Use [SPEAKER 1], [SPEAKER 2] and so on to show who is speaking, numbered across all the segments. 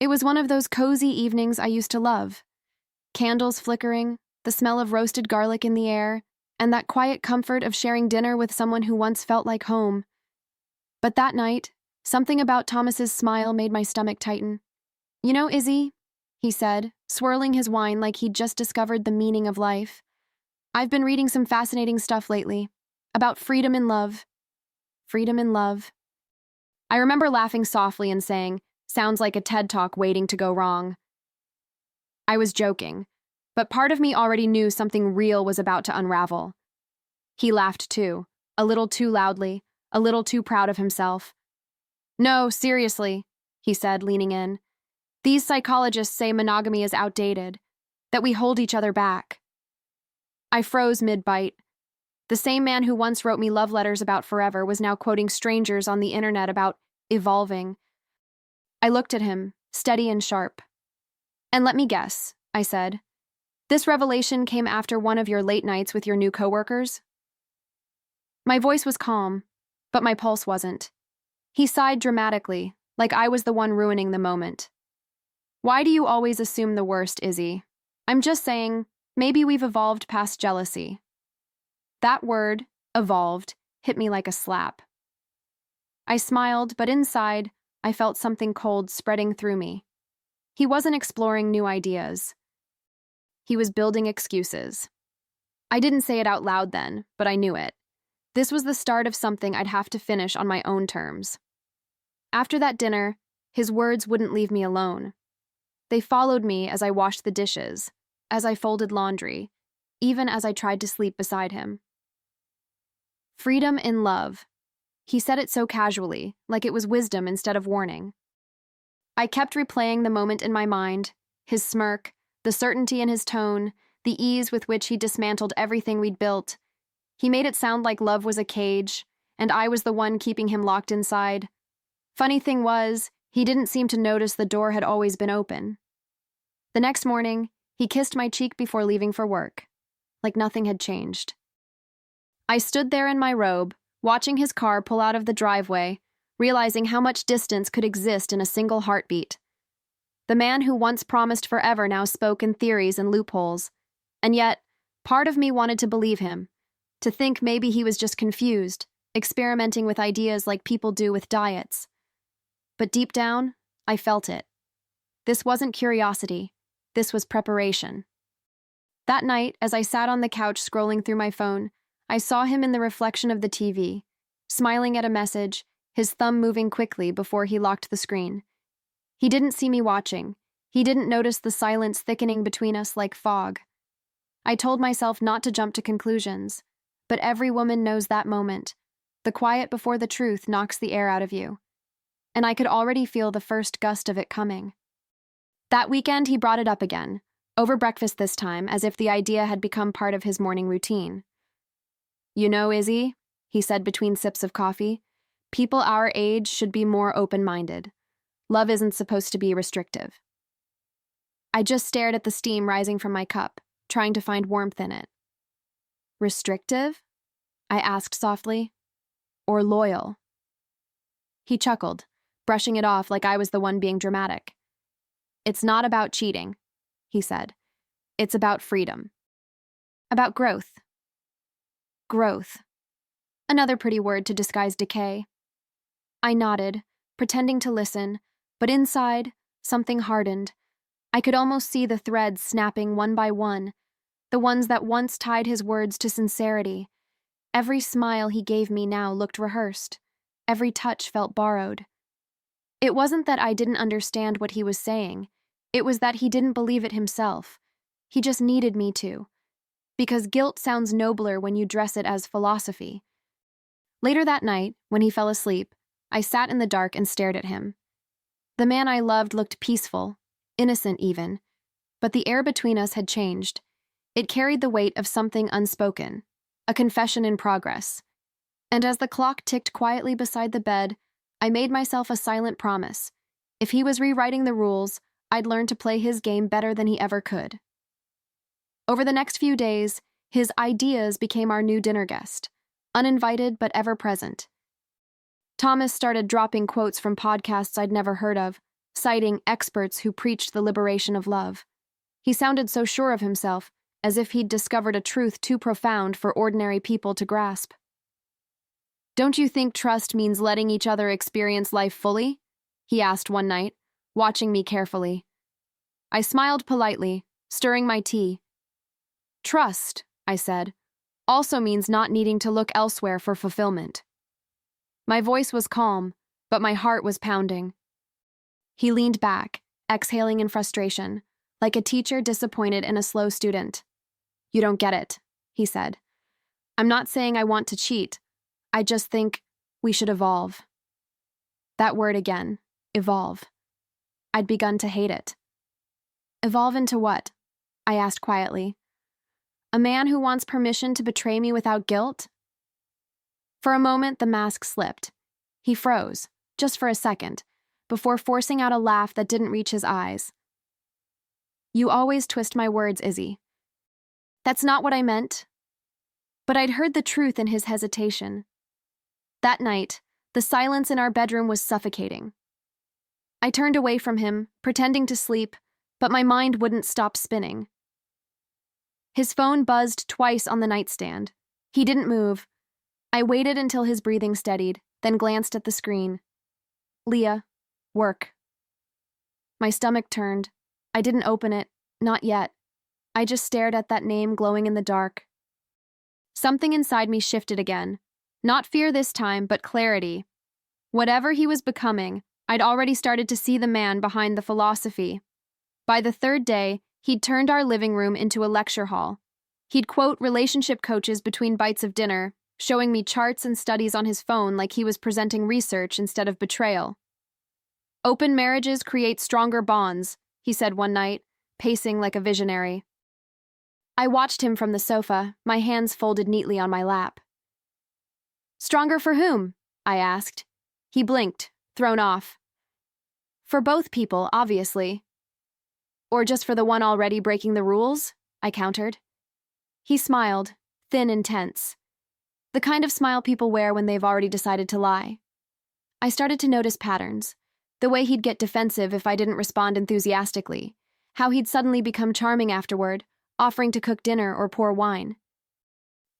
[SPEAKER 1] It was one of those cozy evenings I used to love. Candles flickering, the smell of roasted garlic in the air, and that quiet comfort of sharing dinner with someone who once felt like home. But that night, something about Thomas's smile made my stomach tighten. "You know, Izzy," he said, swirling his wine like he'd just discovered the meaning of life, "I've been reading some fascinating stuff lately. About freedom in love." Freedom in love. I remember laughing softly and saying, "Sounds like a TED Talk waiting to go wrong." I was joking, but part of me already knew something real was about to unravel. He laughed too, a little too loudly, a little too proud of himself. "No, seriously," he said, leaning in. "These psychologists say monogamy is outdated, that we hold each other back." I froze mid-bite. The same man who once wrote me love letters about forever was now quoting strangers on the internet about evolving. I looked at him, steady and sharp. "And let me guess," I said. "This revelation came after one of your late nights with your new coworkers?" My voice was calm, but my pulse wasn't. He sighed dramatically, like I was the one ruining the moment. "Why do you always assume the worst, Izzy? I'm just saying, maybe we've evolved past jealousy." That word, evolved, hit me like a slap. I smiled, but inside, I felt something cold spreading through me. He wasn't exploring new ideas. He was building excuses. I didn't say it out loud then, but I knew it. This was the start of something I'd have to finish on my own terms. After that dinner, his words wouldn't leave me alone. They followed me as I washed the dishes, as I folded laundry, even as I tried to sleep beside him. Freedom in love. He said it so casually, like it was wisdom instead of warning. I kept replaying the moment in my mind, his smirk, the certainty in his tone, the ease with which he dismantled everything we'd built. He made it sound like love was a cage, and I was the one keeping him locked inside. Funny thing was, he didn't seem to notice the door had always been open. The next morning, he kissed my cheek before leaving for work, like nothing had changed. I stood there in my robe, watching his car pull out of the driveway, realizing how much distance could exist in a single heartbeat. The man who once promised forever now spoke in theories and loopholes, and yet, part of me wanted to believe him, to think maybe he was just confused, experimenting with ideas like people do with diets. But deep down, I felt it. This wasn't curiosity. This was preparation. That night, as I sat on the couch scrolling through my phone, I saw him in the reflection of the TV, smiling at a message, his thumb moving quickly before he locked the screen. He didn't see me watching. He didn't notice the silence thickening between us like fog. I told myself not to jump to conclusions, but every woman knows that moment. The quiet before the truth knocks the air out of you. And I could already feel the first gust of it coming. That weekend, he brought it up again, over breakfast this time, as if the idea had become part of his morning routine. "You know, Izzy," he said between sips of coffee, "people our age should be more open-minded. Love isn't supposed to be restrictive." I just stared at the steam rising from my cup, trying to find warmth in it. "Restrictive?" I asked softly. "Or loyal?" He chuckled, brushing it off like I was the one being dramatic. "It's not about cheating," he said. "It's about freedom. About growth." Growth. Another pretty word to disguise decay. I nodded, pretending to listen, but inside, something hardened. I could almost see the threads snapping one by one, the ones that once tied his words to sincerity. Every smile he gave me now looked rehearsed. Every touch felt borrowed. It wasn't that I didn't understand what he was saying. It was that he didn't believe it himself. He just needed me to. Because guilt sounds nobler when you dress it as philosophy. Later that night, when he fell asleep, I sat in the dark and stared at him. The man I loved looked peaceful, innocent even, but the air between us had changed. It carried the weight of something unspoken, a confession in progress. And as the clock ticked quietly beside the bed, I made myself a silent promise. If he was rewriting the rules, I'd learn to play his game better than he ever could. Over the next few days, his ideas became our new dinner guest, uninvited but ever present. Thomas started dropping quotes from podcasts I'd never heard of, citing experts who preached the liberation of love. He sounded so sure of himself, as if he'd discovered a truth too profound for ordinary people to grasp. "Don't you think trust means letting each other experience life fully?" he asked one night, watching me carefully. I smiled politely, stirring my tea. "Trust," I said, "also means not needing to look elsewhere for fulfillment." My voice was calm, but my heart was pounding. He leaned back, exhaling in frustration, like a teacher disappointed in a slow student. "You don't get it," he said. "I'm not saying I want to cheat. I just think we should evolve." That word again, evolve. I'd begun to hate it. "Evolve into what?" I asked quietly. "A man who wants permission to betray me without guilt?" For a moment, the mask slipped. He froze, just for a second, before forcing out a laugh that didn't reach his eyes. "You always twist my words, Izzy." "That's not what I meant." But I'd heard the truth in his hesitation. That night, the silence in our bedroom was suffocating. I turned away from him, pretending to sleep, but my mind wouldn't stop spinning. His phone buzzed twice on the nightstand. He didn't move. I waited until his breathing steadied, then glanced at the screen. "Leah, work." My stomach turned. I didn't open it, not yet. I just stared at that name glowing in the dark. Something inside me shifted again. Not fear this time, but clarity. Whatever he was becoming, I'd already started to see the man behind the philosophy. By the third day, he'd turned our living room into a lecture hall. He'd quote relationship coaches between bites of dinner, showing me charts and studies on his phone like he was presenting research instead of betrayal. "Open marriages create stronger bonds," he said one night, pacing like a visionary. I watched him from the sofa, my hands folded neatly on my lap. "Stronger for whom?" I asked. He blinked, thrown off. "For both people, obviously." "Or just for the one already breaking the rules?" I countered. He smiled, thin and tense. The kind of smile people wear when they've already decided to lie. I started to notice patterns. The way he'd get defensive if I didn't respond enthusiastically. How he'd suddenly become charming afterward, offering to cook dinner or pour wine.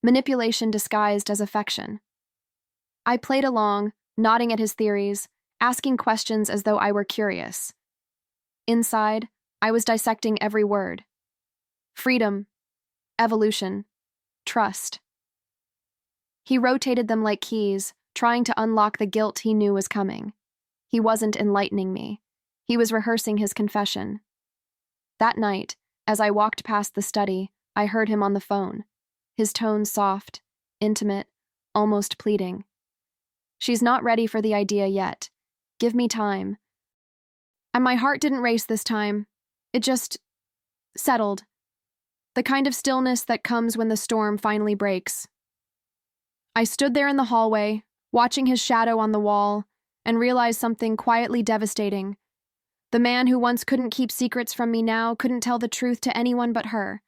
[SPEAKER 1] Manipulation disguised as affection. I played along, nodding at his theories, asking questions as though I were curious. Inside, I was dissecting every word. Freedom, evolution, trust. He rotated them like keys, trying to unlock the guilt he knew was coming. He wasn't enlightening me. He was rehearsing his confession. That night, as I walked past the study, I heard him on the phone. His tone soft, intimate, almost pleading. "She's not ready for the idea yet. Give me time." And my heart didn't race this time. It just settled. The kind of stillness that comes when the storm finally breaks. I stood there in the hallway, watching his shadow on the wall, and realized something quietly devastating. The man who once couldn't keep secrets from me now couldn't tell the truth to anyone but her.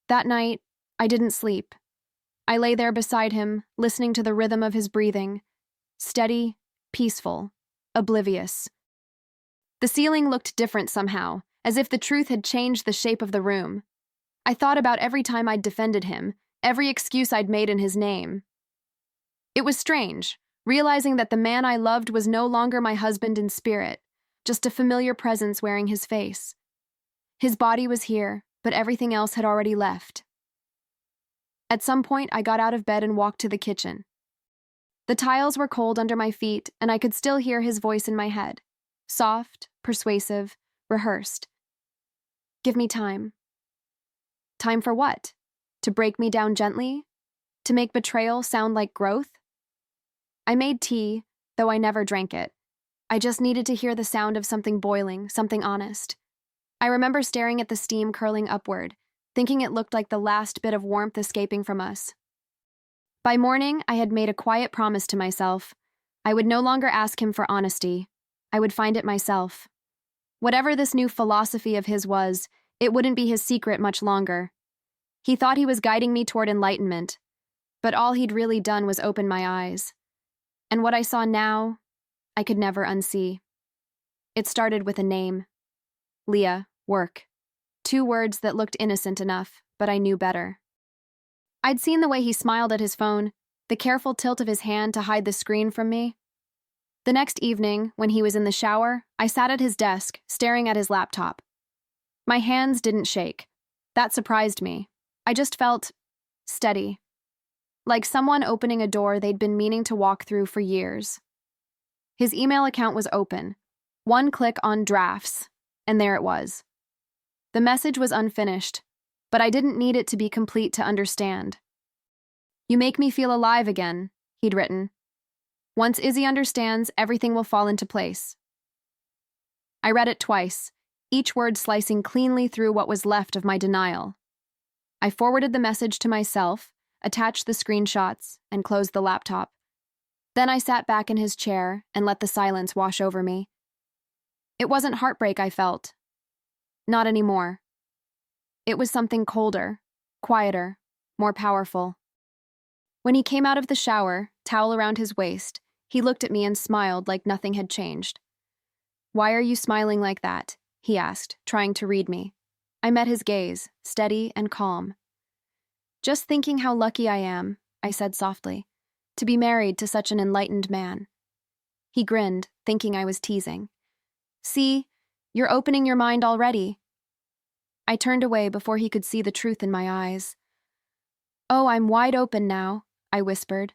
[SPEAKER 1] That night, I didn't sleep. I lay there beside him, listening to the rhythm of his breathing. Steady, peaceful, oblivious. The ceiling looked different somehow, as if the truth had changed the shape of the room. I thought about every time I'd defended him, every excuse I'd made in his name. It was strange, realizing that the man I loved was no longer my husband in spirit, just a familiar presence wearing his face. His body was here, but everything else had already left. At some point, I got out of bed and walked to the kitchen. The tiles were cold under my feet, and I could still hear his voice in my head. Soft, persuasive, rehearsed. "Give me time." Time for what? To break me down gently? To make betrayal sound like growth? I made tea, though I never drank it. I just needed to hear the sound of something boiling, something honest. I remember staring at the steam curling upward, thinking it looked like the last bit of warmth escaping from us. By morning, I had made a quiet promise to myself. I would no longer ask him for honesty. I would find it myself. Whatever this new philosophy of his was, it wouldn't be his secret much longer. He thought he was guiding me toward enlightenment, but all he'd really done was open my eyes. And what I saw now, I could never unsee. It started with a name. Leah, work. 2 words that looked innocent enough, but I knew better. I'd seen the way he smiled at his phone, the careful tilt of his hand to hide the screen from me. The next evening, when he was in the shower, I sat at his desk, staring at his laptop. My hands didn't shake. That surprised me. I just felt steady, like someone opening a door they'd been meaning to walk through for years. His email account was open. 1 click on drafts, and there it was. The message was unfinished, but I didn't need it to be complete to understand. "You make me feel alive again," he'd written. "Once Izzy understands, everything will fall into place." I read it twice, each word slicing cleanly through what was left of my denial. I forwarded the message to myself, attached the screenshots, and closed the laptop. Then I sat back in his chair and let the silence wash over me. It wasn't heartbreak I felt. Not anymore. It was something colder, quieter, more powerful. When he came out of the shower, towel around his waist, he looked at me and smiled like nothing had changed. "Why are you smiling like that?" he asked, trying to read me. I met his gaze, steady and calm. "Just thinking how lucky I am," I said softly, "to be married to such an enlightened man." He grinned, thinking I was teasing. "See, you're opening your mind already." I turned away before he could see the truth in my eyes. "Oh, I'm wide open now," I whispered,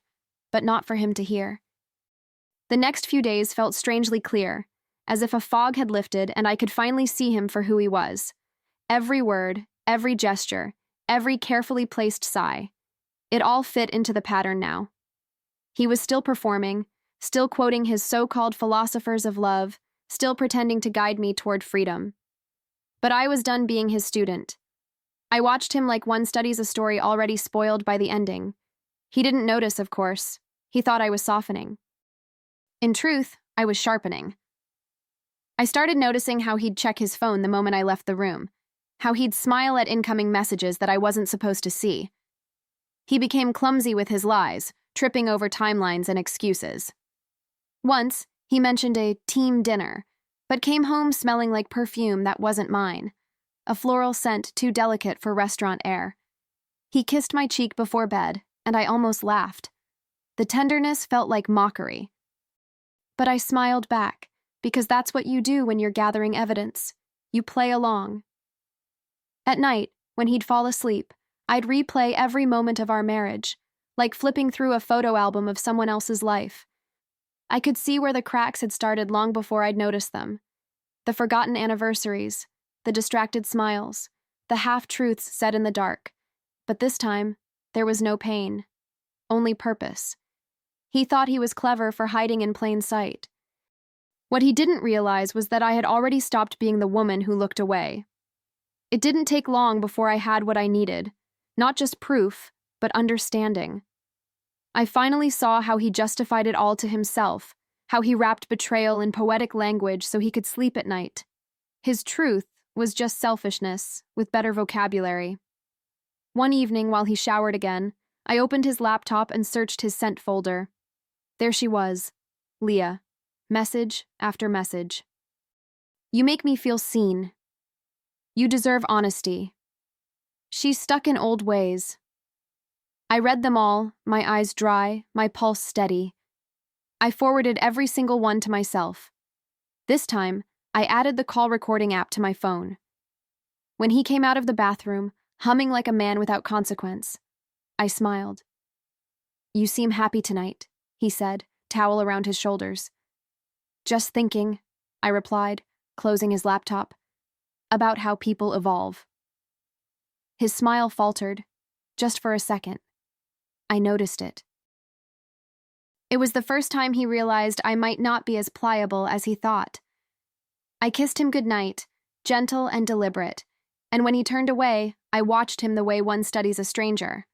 [SPEAKER 1] but not for him to hear. The next few days felt strangely clear, as if a fog had lifted and I could finally see him for who he was. Every word, every gesture, every carefully placed sigh. It all fit into the pattern now. He was still performing, still quoting his so-called philosophers of love, still pretending to guide me toward freedom. But I was done being his student. I watched him like one studies a story already spoiled by the ending. He didn't notice, of course. He thought I was softening. In truth, I was sharpening. I started noticing how he'd check his phone the moment I left the room, how he'd smile at incoming messages that I wasn't supposed to see. He became clumsy with his lies, tripping over timelines and excuses. Once, he mentioned a team dinner, but came home smelling like perfume that wasn't mine, a floral scent too delicate for restaurant air. He kissed my cheek before bed, and I almost laughed. The tenderness felt like mockery. But I smiled back, because that's what you do when you're gathering evidence. You play along. At night, when he'd fall asleep, I'd replay every moment of our marriage, like flipping through a photo album of someone else's life. I could see where the cracks had started long before I'd noticed them. The forgotten anniversaries, the distracted smiles, the half-truths said in the dark. But this time, there was no pain, only purpose. He thought he was clever for hiding in plain sight. What he didn't realize was that I had already stopped being the woman who looked away. It didn't take long before I had what I needed, not just proof, but understanding. I finally saw how he justified it all to himself, how he wrapped betrayal in poetic language so he could sleep at night. His truth was just selfishness, with better vocabulary. One evening, while he showered again, I opened his laptop and searched his sent folder. There she was, Leah, message after message. "You make me feel seen. You deserve honesty. She's stuck in old ways." I read them all, my eyes dry, my pulse steady. I forwarded every single one to myself. This time, I added the call recording app to my phone. When he came out of the bathroom, humming like a man without consequence, I smiled. "You seem happy tonight," he said, towel around his shoulders. "Just thinking," I replied, closing his laptop, "about how people evolve." His smile faltered, just for a second. I noticed it. It was the first time he realized I might not be as pliable as he thought. I kissed him goodnight, gentle and deliberate, and when he turned away, I watched him the way one studies a stranger.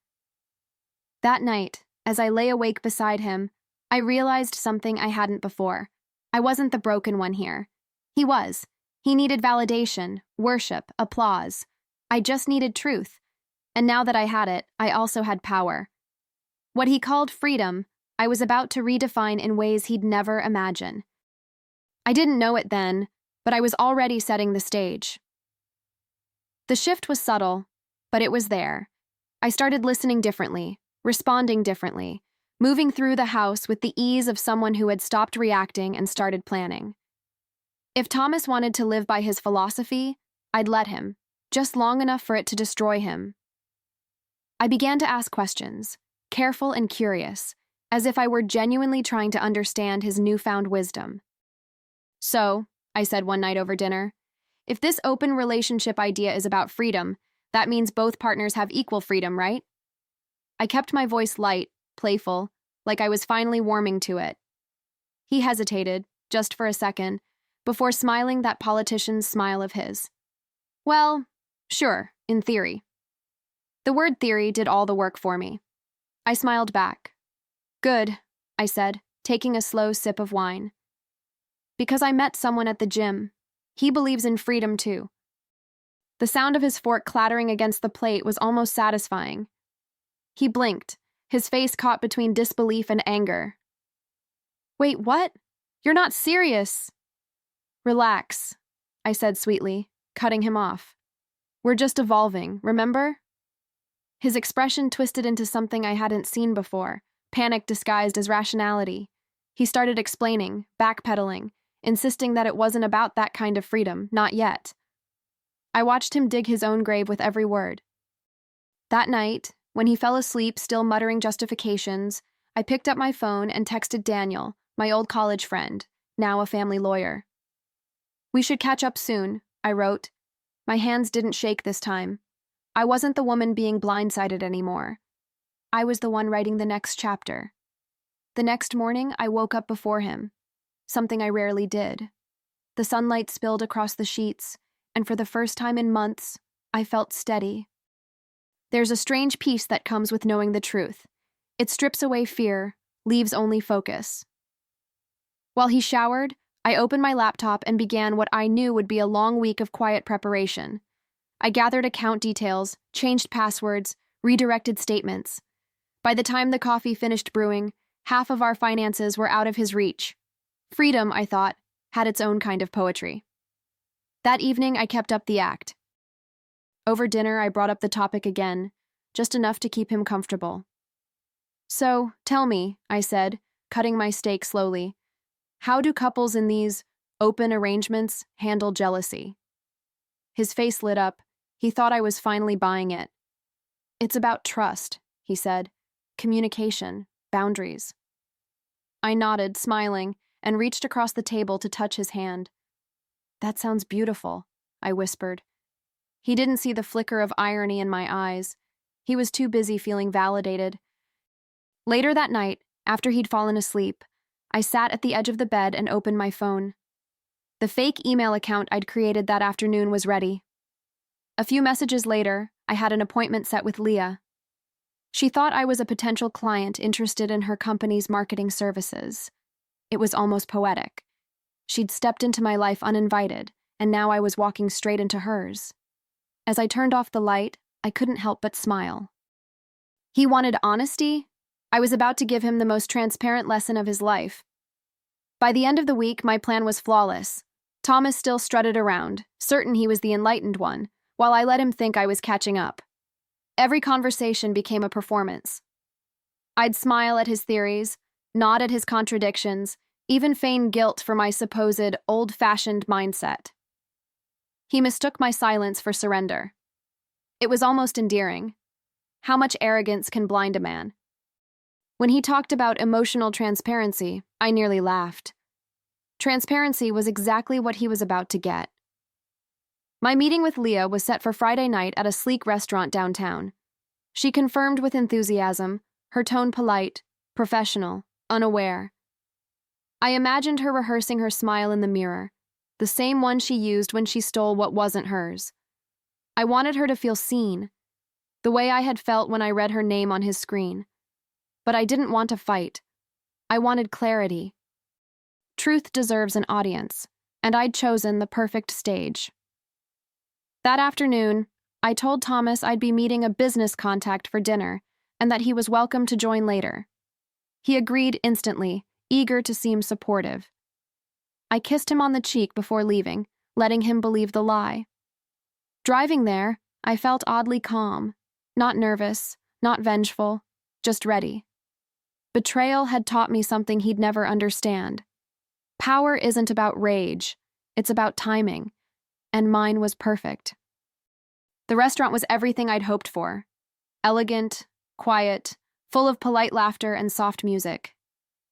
[SPEAKER 1] That night, as I lay awake beside him, I realized something I hadn't before. I wasn't the broken one here. He was. He needed validation, worship, applause. I just needed truth. And now that I had it, I also had power. What he called freedom, I was about to redefine in ways he'd never imagine. I didn't know it then, but I was already setting the stage. The shift was subtle, but it was there. I started listening differently, responding differently, moving through the house with the ease of someone who had stopped reacting and started planning. If Thomas wanted to live by his philosophy, I'd let him, just long enough for it to destroy him. I began to ask questions, careful and curious, as if I were genuinely trying to understand his newfound wisdom. "So," I said one night over dinner, "if this open relationship idea is about freedom, that means both partners have equal freedom, right?" I kept my voice light, playful, like I was finally warming to it. He hesitated, just for a second, before smiling that politician's smile of his. "Well, sure, in theory." The word theory did all the work for me. I smiled back. "Good," I said, taking a slow sip of wine. "Because I met someone at the gym. He believes in freedom too." The sound of his fork clattering against the plate was almost satisfying. He blinked, his face caught between disbelief and anger. "Wait, what? You're not serious." "Relax," I said sweetly, cutting him off. "We're just evolving, remember?" His expression twisted into something I hadn't seen before, panic disguised as rationality. He started explaining, backpedaling, insisting that it wasn't about that kind of freedom, not yet. I watched him dig his own grave with every word. That night, when he fell asleep still muttering justifications, I picked up my phone and texted Daniel, my old college friend, now a family lawyer. "We should catch up soon," I wrote. My hands didn't shake this time. I wasn't the woman being blindsided anymore. I was the one writing the next chapter. The next morning, I woke up before him, something I rarely did. The sunlight spilled across the sheets, and for the first time in months, I felt steady. There's a strange peace that comes with knowing the truth. It strips away fear, leaves only focus. While he showered, I opened my laptop and began what I knew would be a long week of quiet preparation. I gathered account details, changed passwords, redirected statements. By the time the coffee finished brewing, half of our finances were out of his reach. Freedom, I thought, had its own kind of poetry. That evening, I kept up the act. Over dinner, I brought up the topic again, just enough to keep him comfortable. "So, tell me," I said, cutting my steak slowly, "how do couples in these open arrangements handle jealousy?" His face lit up. He thought I was finally buying it. "It's about trust," he said. "Communication, boundaries." I nodded, smiling, and reached across the table to touch his hand. "That sounds beautiful," I whispered. He didn't see the flicker of irony in my eyes. He was too busy feeling validated. Later that night, after he'd fallen asleep, I sat at the edge of the bed and opened my phone. The fake email account I'd created that afternoon was ready. A few messages later, I had an appointment set with Leah. She thought I was a potential client interested in her company's marketing services. It was almost poetic. She'd stepped into my life uninvited, and now I was walking straight into hers. As I turned off the light, I couldn't help but smile. He wanted honesty. I was about to give him the most transparent lesson of his life. By the end of the week, my plan was flawless. Thomas still strutted around, certain he was the enlightened one, while I let him think I was catching up. Every conversation became a performance. I'd smile at his theories, nod at his contradictions, even feign guilt for my supposed old-fashioned mindset. He mistook my silence for surrender. It was almost endearing. How much arrogance can blind a man? When he talked about emotional transparency, I nearly laughed. Transparency was exactly what he was about to get. My meeting with Leah was set for Friday night at a sleek restaurant downtown. She confirmed with enthusiasm, her tone polite, professional, unaware. I imagined her rehearsing her smile in the mirror, the same one she used when she stole what wasn't hers. I wanted her to feel seen, the way I had felt when I read her name on his screen. But I didn't want to fight. I wanted clarity. Truth deserves an audience, and I'd chosen the perfect stage. That afternoon, I told Thomas I'd be meeting a business contact for dinner and that he was welcome to join later. He agreed instantly, eager to seem supportive. I kissed him on the cheek before leaving, letting him believe the lie. Driving there, I felt oddly calm, not nervous, not vengeful, just ready. Betrayal had taught me something he'd never understand. Power isn't about rage, it's about timing, and mine was perfect. The restaurant was everything I'd hoped for. Elegant, quiet, full of polite laughter and soft music.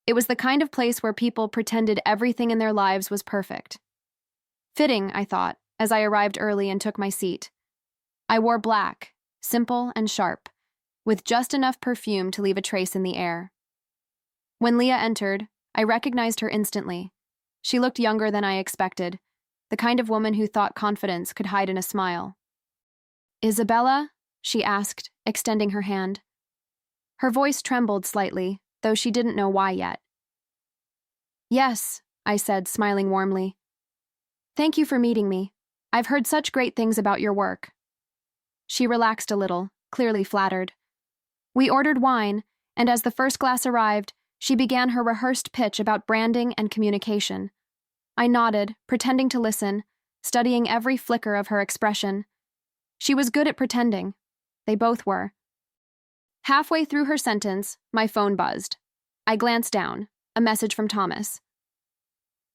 [SPEAKER 1] It was the kind of place where people pretended everything in their lives was perfect. Fitting, I thought, as I arrived early and took my seat. I wore black, simple and sharp, with just enough perfume to leave a trace in the air. When Leah entered, I recognized her instantly. She looked younger than I expected, the kind of woman who thought confidence could hide in a smile. "Isabella?" she asked, extending her hand. Her voice trembled slightly, though she didn't know why yet. "Yes," I said, smiling warmly. "Thank you for meeting me. I've heard such great things about your work." She relaxed a little, clearly flattered. We ordered wine, and as the first glass arrived, she began her rehearsed pitch about branding and communication. I nodded, pretending to listen, studying every flicker of her expression. She was good at pretending. They both were. Halfway through her sentence, my phone buzzed. I glanced down. A message from Thomas.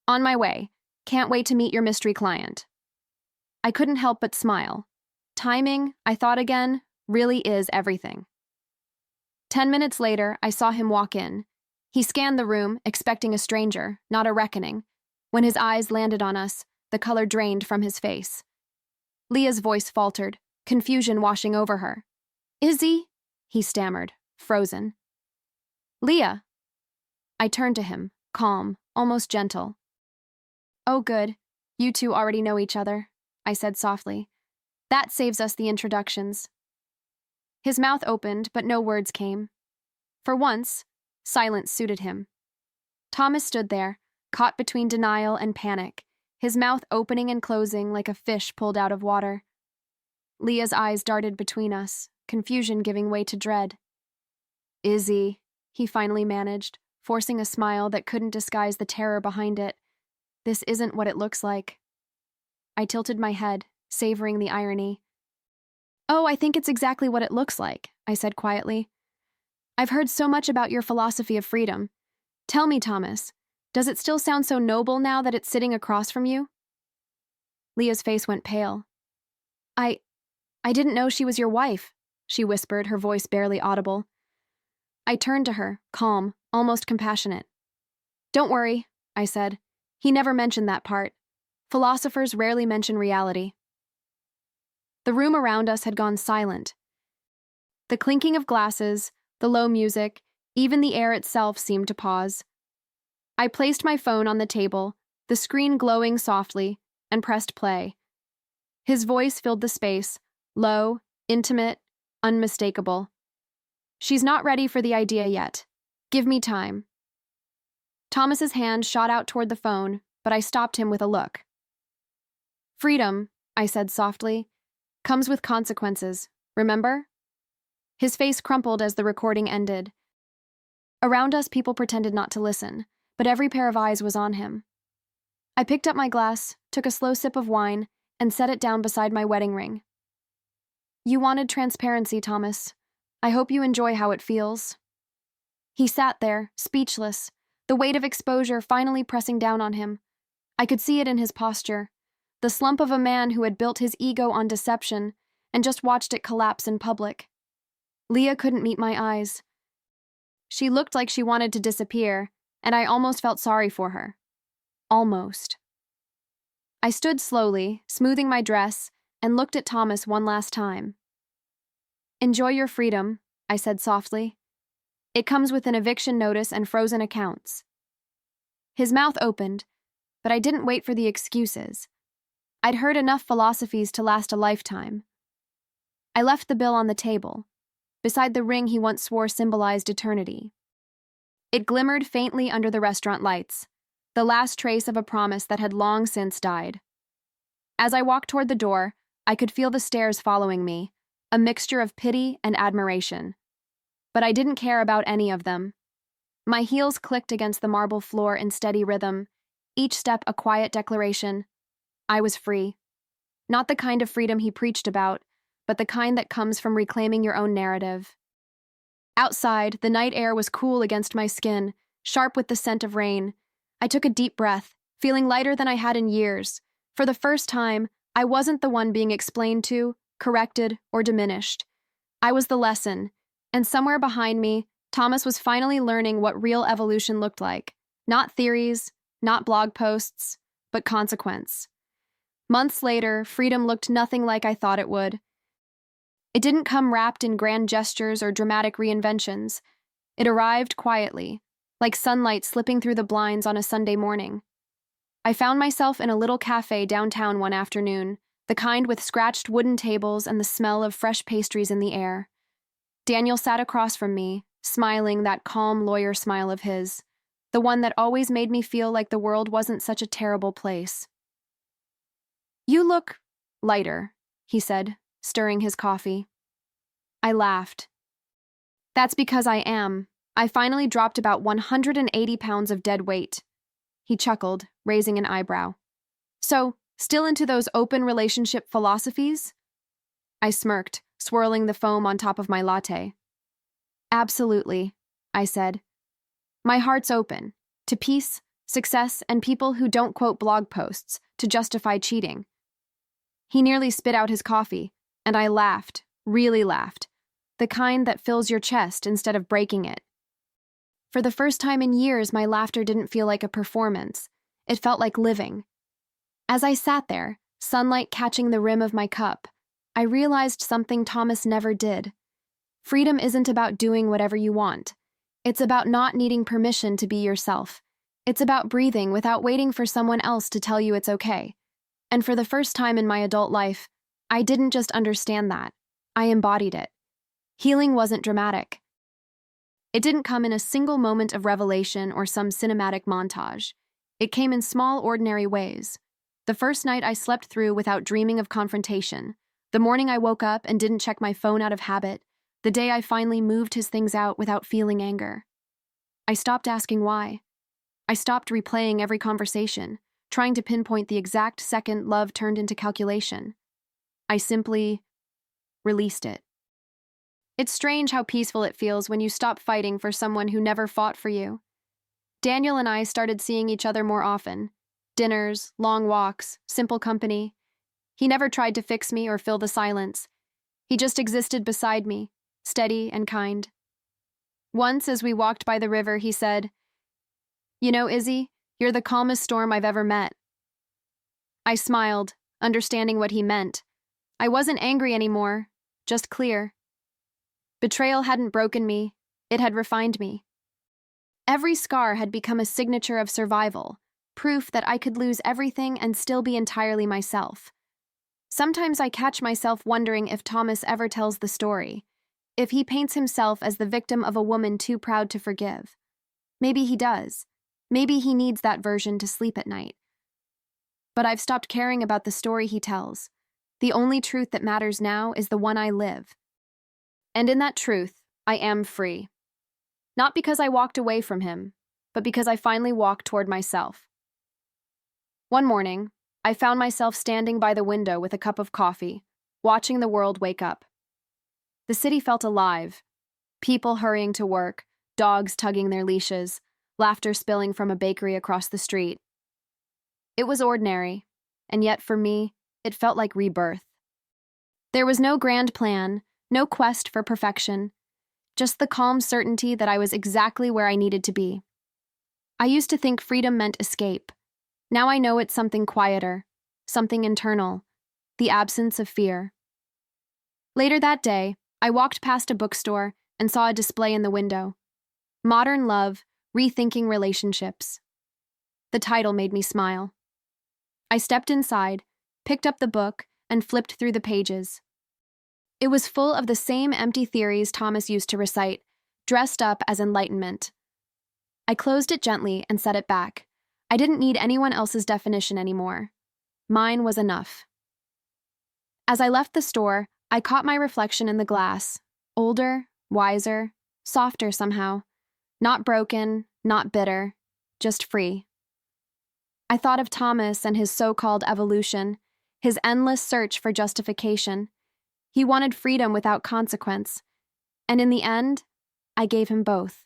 [SPEAKER 1] "On my way. Can't wait to meet your mystery client." I couldn't help but smile. Timing, I thought again, really is everything. 10 minutes later, I saw him walk in. He scanned the room, expecting a stranger, not a reckoning. When his eyes landed on us, the color drained from his face. Leah's voice faltered, confusion washing over her. "Izzy?" he stammered, frozen. "Leah." I turned to him, calm, almost gentle. "Oh, good. You two already know each other," I said softly. "That saves us the introductions." His mouth opened, but no words came. For once, silence suited him. Thomas stood there, caught between denial and panic, his mouth opening and closing like a fish pulled out of water. Leah's eyes darted between us, confusion giving way to dread. "Izzy," he finally managed, forcing a smile that couldn't disguise the terror behind it. "This isn't what it looks like." I tilted my head, savoring the irony. "Oh, I think it's exactly what it looks like," I said quietly. "I've heard so much about your philosophy of freedom. Tell me, Thomas, does it still sound so noble now that it's sitting across from you?" Leah's face went pale. I didn't know she was your wife," she whispered, her voice barely audible. I turned to her, calm, almost compassionate. "Don't worry," I said. "He never mentioned that part. Philosophers rarely mention reality." The room around us had gone silent. The clinking of glasses, the low music, even the air itself seemed to pause. I placed my phone on the table, the screen glowing softly, and pressed play. His voice filled the space, low, intimate, unmistakable. "She's not ready for the idea yet. Give me time." Thomas's hand shot out toward the phone, but I stopped him with a look. "Freedom," I said softly, "comes with consequences, remember?" His face crumpled as the recording ended. Around us, people pretended not to listen, but every pair of eyes was on him. I picked up my glass, took a slow sip of wine, and set it down beside my wedding ring. "You wanted transparency, Thomas. I hope you enjoy how it feels." He sat there, speechless, the weight of exposure finally pressing down on him. I could see it in his posture, the slump of a man who had built his ego on deception and just watched it collapse in public. Leah couldn't meet my eyes. She looked like she wanted to disappear, and I almost felt sorry for her. Almost. I stood slowly, smoothing my dress, and looked at Thomas one last time. "Enjoy your freedom," I said softly. "It comes with an eviction notice and frozen accounts." His mouth opened, but I didn't wait for the excuses. I'd heard enough philosophies to last a lifetime. I left the bill on the table, beside the ring he once swore symbolized eternity. It glimmered faintly under the restaurant lights, the last trace of a promise that had long since died. As I walked toward the door, I could feel the stares following me, a mixture of pity and admiration. But I didn't care about any of them. My heels clicked against the marble floor in steady rhythm, each step a quiet declaration. I was free. Not the kind of freedom he preached about, but the kind that comes from reclaiming your own narrative. Outside, the night air was cool against my skin, sharp with the scent of rain. I took a deep breath, feeling lighter than I had in years. For the first time, I wasn't the one being explained to, corrected, or diminished. I was the lesson, and somewhere behind me, Thomas was finally learning what real evolution looked like. Not theories, not blog posts, but consequence. Months later, freedom looked nothing like I thought it would. It didn't come wrapped in grand gestures or dramatic reinventions. It arrived quietly, like sunlight slipping through the blinds on a Sunday morning. I found myself in a little cafe downtown one afternoon, the kind with scratched wooden tables and the smell of fresh pastries in the air. Daniel sat across from me, smiling that calm lawyer smile of his, the one that always made me feel like the world wasn't such a terrible place. "You look lighter," he said, stirring his coffee. I laughed. "That's because I am. I finally dropped about 180 pounds of dead weight." He chuckled, raising an eyebrow. "So, still into those open relationship philosophies?" I smirked, swirling the foam on top of my latte. "Absolutely," I said. "My heart's open, to peace, success, and people who don't quote blog posts to justify cheating." He nearly spit out his coffee, and I laughed, really laughed, the kind that fills your chest instead of breaking it. For the first time in years, my laughter didn't feel like a performance. It felt like living. As I sat there, sunlight catching the rim of my cup, I realized something Thomas never did. Freedom isn't about doing whatever you want. It's about not needing permission to be yourself. It's about breathing without waiting for someone else to tell you it's okay. And for the first time in my adult life, I didn't just understand that. I embodied it. Healing wasn't dramatic. It didn't come in a single moment of revelation or some cinematic montage. It came in small, ordinary ways. The first night I slept through without dreaming of confrontation. The morning I woke up and didn't check my phone out of habit. The day I finally moved his things out without feeling anger. I stopped asking why. I stopped replaying every conversation, trying to pinpoint the exact second love turned into calculation. I simply released it. It's strange how peaceful it feels when you stop fighting for someone who never fought for you. Daniel and I started seeing each other more often. Dinners, long walks, simple company. He never tried to fix me or fill the silence. He just existed beside me, steady and kind. Once, as we walked by the river, he said, "You know, Izzy, you're the calmest storm I've ever met." I smiled, understanding what he meant. I wasn't angry anymore, just clear. Betrayal hadn't broken me, it had refined me. Every scar had become a signature of survival, proof that I could lose everything and still be entirely myself. Sometimes I catch myself wondering if Thomas ever tells the story, if he paints himself as the victim of a woman too proud to forgive. Maybe he does. Maybe he needs that version to sleep at night. But I've stopped caring about the story he tells. The only truth that matters now is the one I live. And in that truth, I am free. Not because I walked away from him, but because I finally walked toward myself. One morning, I found myself standing by the window with a cup of coffee, watching the world wake up. The city felt alive. People hurrying to work, dogs tugging their leashes, laughter spilling from a bakery across the street. It was ordinary, and yet for me, it felt like rebirth. There was no grand plan, no quest for perfection, just the calm certainty that I was exactly where I needed to be. I used to think freedom meant escape. Now I know it's something quieter, something internal, the absence of fear. Later that day, I walked past a bookstore and saw a display in the window. Modern Love, Rethinking Relationships. The title made me smile. I stepped inside, picked up the book, and flipped through the pages. It was full of the same empty theories Thomas used to recite, dressed up as enlightenment. I closed it gently and set it back. I didn't need anyone else's definition anymore. Mine was enough. As I left the store, I caught my reflection in the glass. Older, wiser, softer somehow. Not broken, not bitter, just free. I thought of Thomas and his so-called evolution, his endless search for justification. He wanted freedom without consequence, and in the end, I gave him both.